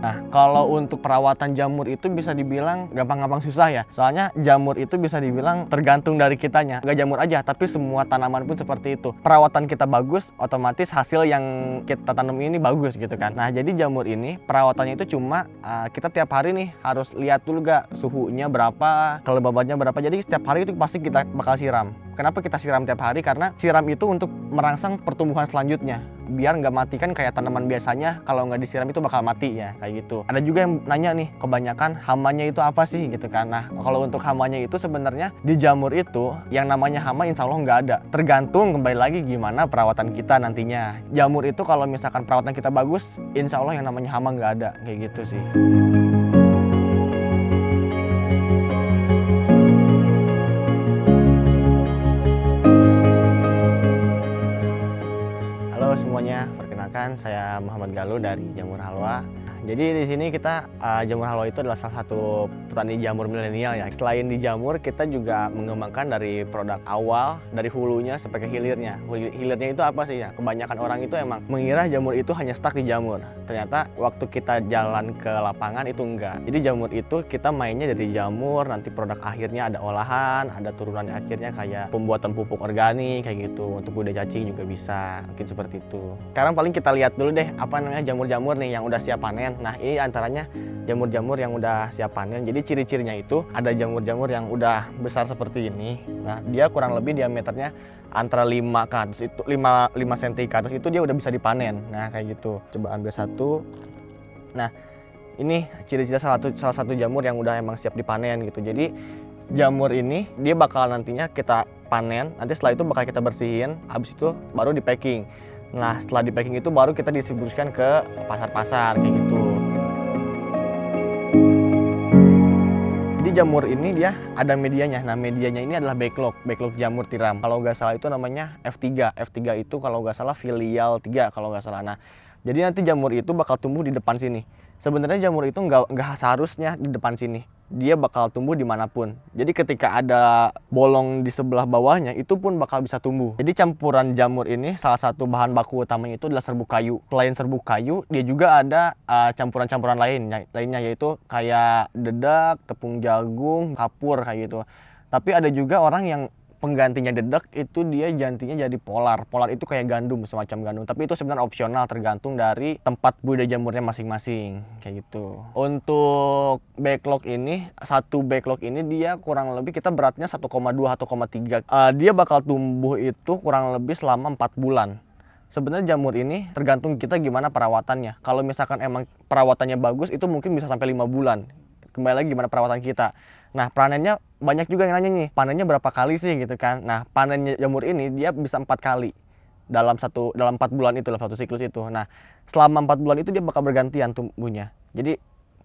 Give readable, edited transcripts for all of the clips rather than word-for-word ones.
Nah, kalau untuk perawatan jamur itu bisa dibilang gampang-gampang susah ya. Soalnya jamur itu bisa dibilang tergantung dari kitanya. Nggak jamur aja, tapi semua tanaman pun seperti itu. Perawatan kita bagus, otomatis hasil yang kita tanam ini bagus gitu kan. Nah, jadi jamur ini perawatannya itu cuma kita tiap hari nih harus lihat dulu gak suhunya berapa, kelembabannya berapa. Jadi setiap hari itu pasti kita bakal siram. Kenapa kita siram tiap hari? Karena siram itu untuk merangsang pertumbuhan selanjutnya. Biar nggak mati kan kayak tanaman biasanya, kalau nggak disiram itu bakal mati ya, kayak gitu. Ada juga yang nanya nih, kebanyakan hamanya itu apa sih gitu kan. Nah, kalau untuk hamanya itu sebenarnya di jamur itu yang namanya hama insya Allah nggak ada. Tergantung kembali lagi gimana perawatan kita nantinya. Jamur itu kalau misalkan perawatan kita bagus, insya Allah yang namanya hama nggak ada, kayak gitu sih. Halo semuanya, perkenalkan saya Muhammad Galuh dari Jamur Halwa. Jadi di sini kita Jamur Halwa itu adalah salah satu petani jamur milenial ya. Selain di jamur, kita juga mengembangkan dari produk awal dari hulunya sampai ke hilirnya. Hilirnya itu apa sih ya? Kebanyakan orang itu emang mengira jamur itu hanya stuck di jamur. Ternyata waktu kita jalan ke lapangan itu enggak. Jadi jamur itu kita mainnya dari jamur, nanti produk akhirnya ada olahan, ada turunan akhirnya kayak pembuatan pupuk organik kayak gitu. Untuk budidaya cacing juga bisa, mungkin seperti itu. Sekarang paling kita lihat dulu deh apa namanya jamur-jamur nih yang udah siap panen. Nah, ini antaranya jamur-jamur yang udah siap panen. Jadi ciri-cirinya itu ada jamur-jamur yang udah besar seperti ini. Nah, dia kurang lebih diameternya antara 5 ke atas itu 5 cm ke atas itu dia udah bisa dipanen. Nah, kayak gitu. Coba ambil satu. Nah, ini ciri-ciri salah satu jamur yang udah emang siap dipanen gitu. Jadi jamur ini dia bakal nantinya kita panen, nanti setelah itu bakal kita bersihin, habis itu baru di packing. Nah, setelah di packing itu baru kita distribusikan ke pasar-pasar kayak gitu. Di jamur ini dia ada medianya. Nah, medianya ini adalah backlog jamur tiram. Kalau nggak salah itu namanya F3. F3 itu kalau nggak salah filial 3 kalau nggak salah. Nah, jadi nanti jamur itu bakal tumbuh di depan sini. Sebenarnya jamur itu nggak seharusnya di depan sini. Dia bakal tumbuh dimanapun. Jadi ketika ada bolong di sebelah bawahnya itu pun bakal bisa tumbuh. Jadi campuran jamur ini salah satu bahan baku utamanya itu adalah serbuk kayu. Selain serbuk kayu, dia juga ada campuran-campuran lainnya yaitu kayak dedak, tepung jagung, kapur kayak gitu. Tapi ada juga orang yang penggantinya dedak itu dia gantinya jadi polar. Polar itu kayak gandum, semacam gandum. Tapi itu sebenarnya opsional tergantung dari tempat budidaya jamurnya masing-masing kayak gitu. Untuk backlog ini, satu backlog ini dia kurang lebih kita beratnya 1,2 1,3. Dia bakal tumbuh itu kurang lebih selama 4 bulan. Sebenarnya jamur ini tergantung kita gimana perawatannya. Kalau misalkan emang perawatannya bagus itu mungkin bisa sampai 5 bulan. Kembali lagi gimana perawatan kita. Nah, panennya banyak juga yang nanya nih, panennya berapa kali sih gitu kan. Nah, panen jamur ini dia bisa 4 kali dalam 4 bulan itu, dalam satu siklus itu. Nah, selama 4 bulan itu dia bakal bergantian tumbuhnya. Jadi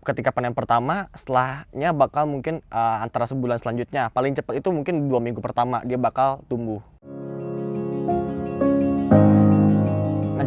ketika panen pertama, setelahnya bakal mungkin antara sebulan selanjutnya. Paling cepat itu mungkin 2 minggu pertama dia bakal tumbuh.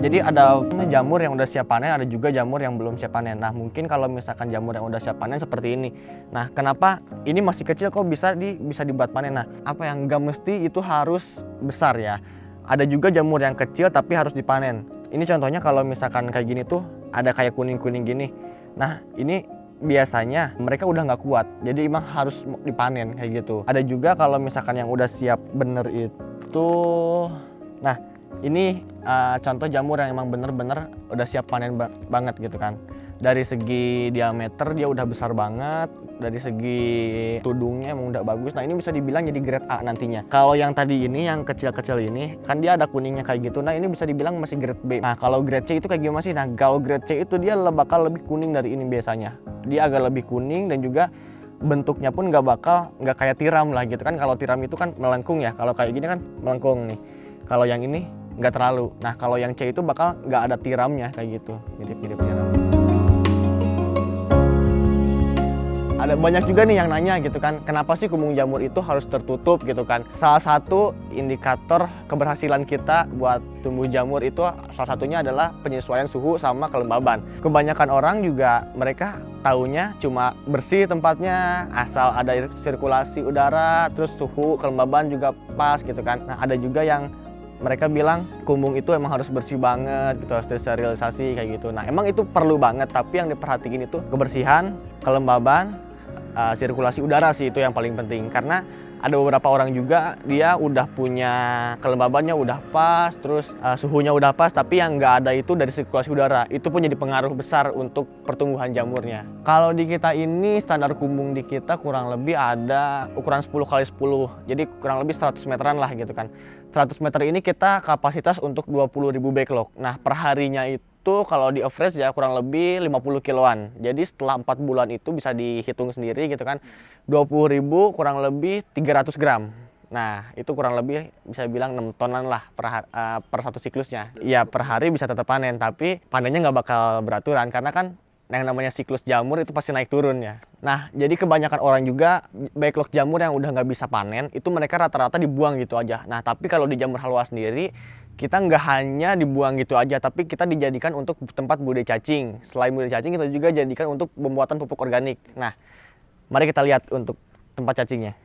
Jadi ada jamur yang udah siap panen, ada juga jamur yang belum siap panen. Nah, mungkin kalau misalkan jamur yang udah siap panen seperti ini. Nah, kenapa ini masih kecil kok bisa dibuat panen? Nah, apa yang nggak mesti itu harus besar ya. Ada juga jamur yang kecil tapi harus dipanen. Ini contohnya kalau misalkan kayak gini tuh ada kayak kuning-kuning gini. Nah, ini biasanya mereka udah nggak kuat, jadi emang harus dipanen kayak gitu. Ada juga kalau misalkan yang udah siap bener itu, nah ini contoh jamur yang emang bener-bener udah siap panen banget gitu kan. Dari segi diameter dia udah besar banget, dari segi tudungnya emang udah bagus. Nah, ini bisa dibilang jadi grade A nantinya. Kalau yang tadi ini, yang kecil-kecil ini, kan dia ada kuningnya kayak gitu. Nah, ini bisa dibilang masih grade B. Nah, kalau grade C itu kayak gimana sih? Nah, kalau grade C itu dia bakal lebih kuning dari ini biasanya. Dia agak lebih kuning dan juga bentuknya pun nggak kayak tiram lah gitu kan. Kalau tiram itu kan melengkung ya. Kalau kayak gini kan melengkung nih. Kalau yang ini nggak terlalu. Nah, kalau yang C itu bakal nggak ada tiramnya kayak gitu, mirip-mirip tiram. Ada banyak juga nih yang nanya gitu kan, kenapa sih kumung jamur itu harus tertutup gitu kan. Salah satu indikator keberhasilan kita buat tumbuh jamur itu salah satunya adalah penyesuaian suhu sama kelembaban. Kebanyakan orang juga mereka taunya cuma bersih tempatnya, asal ada sirkulasi udara, terus suhu kelembaban juga pas gitu kan. Nah, ada juga yang mereka bilang kumbung itu emang harus bersih banget gitu, harus disterilisasi kayak gitu. Nah emang itu perlu banget, tapi yang diperhatikan itu kebersihan, kelembaban, sirkulasi udara sih itu yang paling penting. Karena ada beberapa orang juga dia udah punya kelembabannya udah pas, terus suhunya udah pas, tapi yang nggak ada itu dari sirkulasi udara. Itu pun jadi pengaruh besar untuk pertumbuhan jamurnya. Kalau di kita ini standar kumbung di kita kurang lebih ada ukuran 10 x 10, jadi kurang lebih 100 meteran lah gitu kan. 100 meter ini kita kapasitas untuk 20.000 backlog. Nah perharinya itu kalau di average ya kurang lebih 50 kiloan. Jadi setelah 4 bulan itu bisa dihitung sendiri gitu kan. 20.000 kurang lebih 300 gram. Nah itu kurang lebih bisa bilang 6 tonan lah per satu siklusnya. Ya per hari bisa tetap panen, tapi panennya nggak bakal beraturan karena kan yang namanya siklus jamur itu pasti naik turun ya. Nah jadi kebanyakan orang juga backlog jamur yang udah nggak bisa panen itu mereka rata-rata dibuang gitu aja. Nah tapi kalau di jamur halwa sendiri kita nggak hanya dibuang gitu aja, tapi kita dijadikan untuk tempat budidaya cacing. Selain budidaya cacing kita juga jadikan untuk pembuatan pupuk organik. Nah mari kita lihat untuk tempat cacingnya.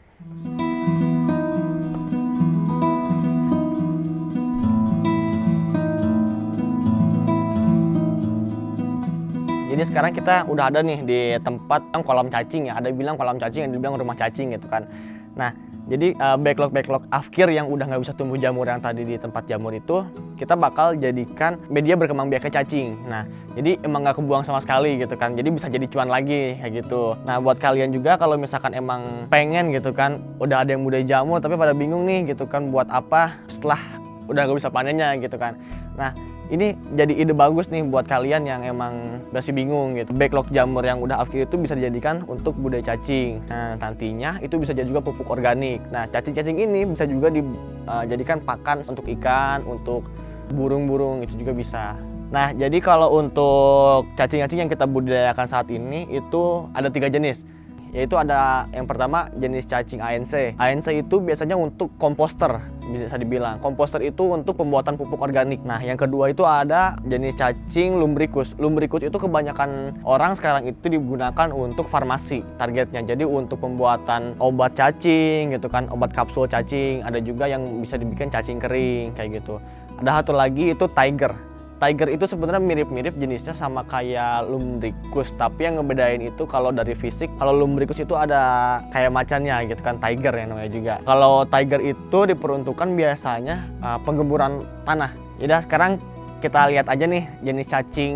Jadi sekarang kita udah ada nih di tempat kolam cacing ya. Ada bilang kolam cacing, ada bilang rumah cacing gitu kan. Nah jadi backlog akhir yang udah nggak bisa tumbuh jamur yang tadi di tempat jamur itu kita bakal jadikan media berkembang biaknya cacing. Nah jadi emang nggak kebuang sama sekali gitu kan, jadi bisa jadi cuan lagi kayak gitu. Nah buat kalian juga kalau misalkan emang pengen gitu kan, udah ada yang budidaya jamur tapi pada bingung nih gitu kan buat apa setelah udah nggak bisa panennya gitu kan. Nah ini jadi ide bagus nih buat kalian yang emang masih bingung gitu. Backlog jamur yang udah akhir itu bisa dijadikan untuk budidaya cacing. Nah nantinya itu bisa jadi juga pupuk organik. Nah cacing-cacing ini bisa juga dijadikan pakan untuk ikan, untuk burung-burung itu juga bisa. Nah jadi kalau untuk cacing-cacing yang kita budidayakan saat ini itu ada 3 jenis. Yaitu ada yang pertama jenis cacing ANC. ANC itu biasanya untuk komposter, bisa dibilang. Komposter itu untuk pembuatan pupuk organik. Nah, yang kedua itu ada jenis cacing lumbricus. Lumbricus itu kebanyakan orang sekarang itu digunakan untuk farmasi targetnya. Jadi untuk pembuatan obat cacing gitu kan, obat kapsul cacing. Ada juga yang bisa dibikin cacing kering kayak gitu. Ada satu lagi itu tiger. Tiger itu sebenarnya mirip-mirip jenisnya sama kayak lumbricus, tapi yang ngebedain itu kalau dari fisik, kalau lumbricus itu ada kayak macannya gitu kan, tiger yang namanya juga. Kalau tiger itu diperuntukkan biasanya penggemburan tanah. Jadi sekarang kita lihat aja nih jenis cacing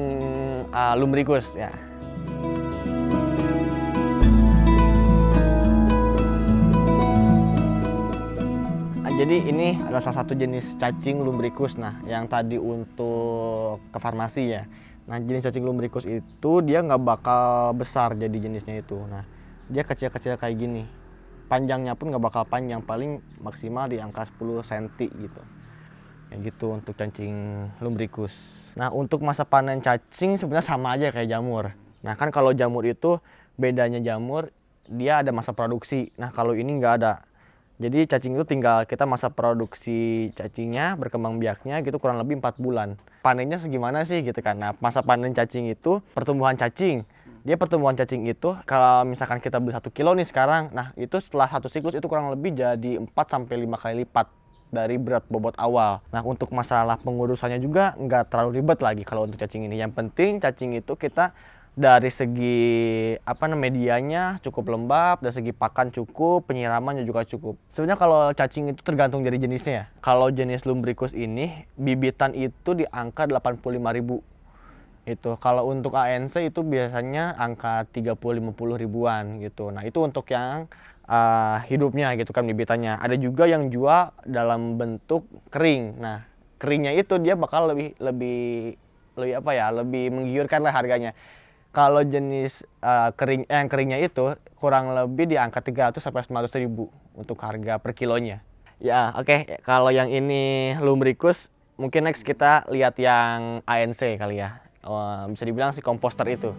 lumbricus ya. Jadi ini adalah salah satu jenis cacing lumbricus. Nah, yang tadi untuk ke farmasi ya. Nah, jenis cacing lumbricus itu dia nggak bakal besar jadi jenisnya itu. Nah, dia kecil-kecil kayak gini. Panjangnya pun nggak bakal panjang, paling maksimal di angka 10 cm gitu. Kayak gitu untuk cacing lumbricus. Nah, untuk masa panen cacing sebenarnya sama aja kayak jamur. Nah, kan kalau jamur itu bedanya jamur dia ada masa produksi. Nah, kalau ini nggak ada. Jadi cacing itu tinggal kita masa produksi cacingnya, berkembang biaknya gitu kurang lebih 4 bulan. Panennya segimana sih gitu kan. Nah masa panen cacing itu pertumbuhan cacing. Dia pertumbuhan cacing itu kalau misalkan kita beli 1 kilo nih sekarang, nah itu setelah satu siklus itu kurang lebih jadi 4-5 kali lipat dari berat bobot awal. Nah untuk masalah pengurusannya juga nggak terlalu ribet lagi kalau untuk cacing ini. Yang penting cacing itu kita dari segi medianya cukup lembab, dari segi pakan cukup, penyiramannya juga cukup. Sebenarnya kalau cacing itu tergantung dari jenisnya ya. Kalau jenis lumbricus ini bibitan itu di angka 85.000. Itu kalau untuk ANC itu biasanya angka 30-50 ribuan gitu. Nah, itu untuk yang hidupnya gitu kan bibitannya. Ada juga yang jual dalam bentuk kering. Nah, keringnya itu dia bakal lebih menggiurkan lah harganya. Kalau jenis keringnya itu kurang lebih di angka 300-900 ribu untuk harga per kilonya. Ya oke. Kalau yang ini lumbricus, mungkin next kita lihat yang ANC kali ya. Bisa dibilang si komposter itu.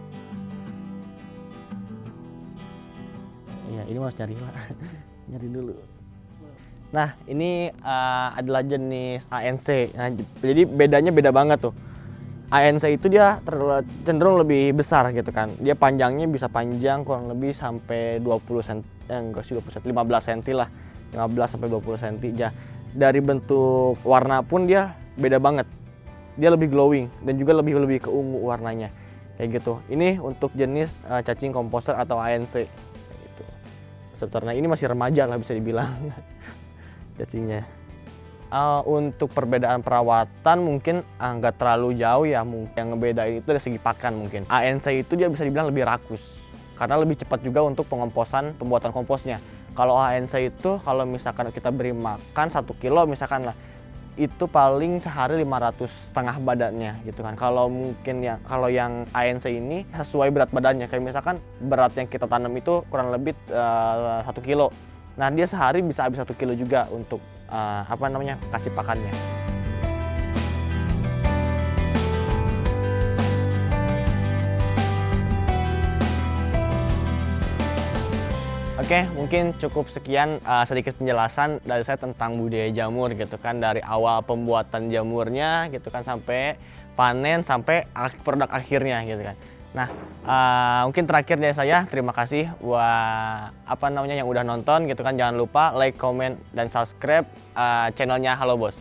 Ya ini harus nyari lah. Nyari dulu. Nah ini adalah jenis ANC. Nah, jadi bedanya beda banget tuh. ANC itu dia cenderung lebih besar gitu kan. Dia panjangnya bisa panjang kurang lebih sampai 20 cm, 15 cm lah. 15 sampai 20 cm. dari bentuk warna pun dia beda banget. Dia lebih glowing dan juga lebih ke ungu warnanya. Kayak gitu. Ini untuk jenis cacing komposter atau ANC. Kayak gitu. Nah ini masih remaja lah bisa dibilang cacingnya. Untuk perbedaan perawatan mungkin nggak terlalu jauh ya. Mungkin yang ngebedain itu dari segi pakan mungkin. ANC itu dia bisa dibilang lebih rakus karena lebih cepat juga untuk pembuatan komposnya. Kalau ANC itu kalau misalkan kita beri makan 1 kilo misalkan lah, itu paling sehari 500 setengah badannya gitu kan. Kalau mungkin yang ANC ini sesuai berat badannya, kayak misalkan berat yang kita tanam itu kurang lebih 1 kilo. Nah dia sehari bisa habis 1 kilo juga untuk kasih pakannya. Oke, mungkin cukup sekian sedikit penjelasan dari saya tentang budidaya jamur gitu kan, dari awal pembuatan jamurnya gitu kan sampai panen sampai produk akhirnya gitu kan. Nah, mungkin terakhir dari saya terima kasih buat yang udah nonton gitu kan. Jangan lupa like, comment dan subscribe channelnya Halo Bos.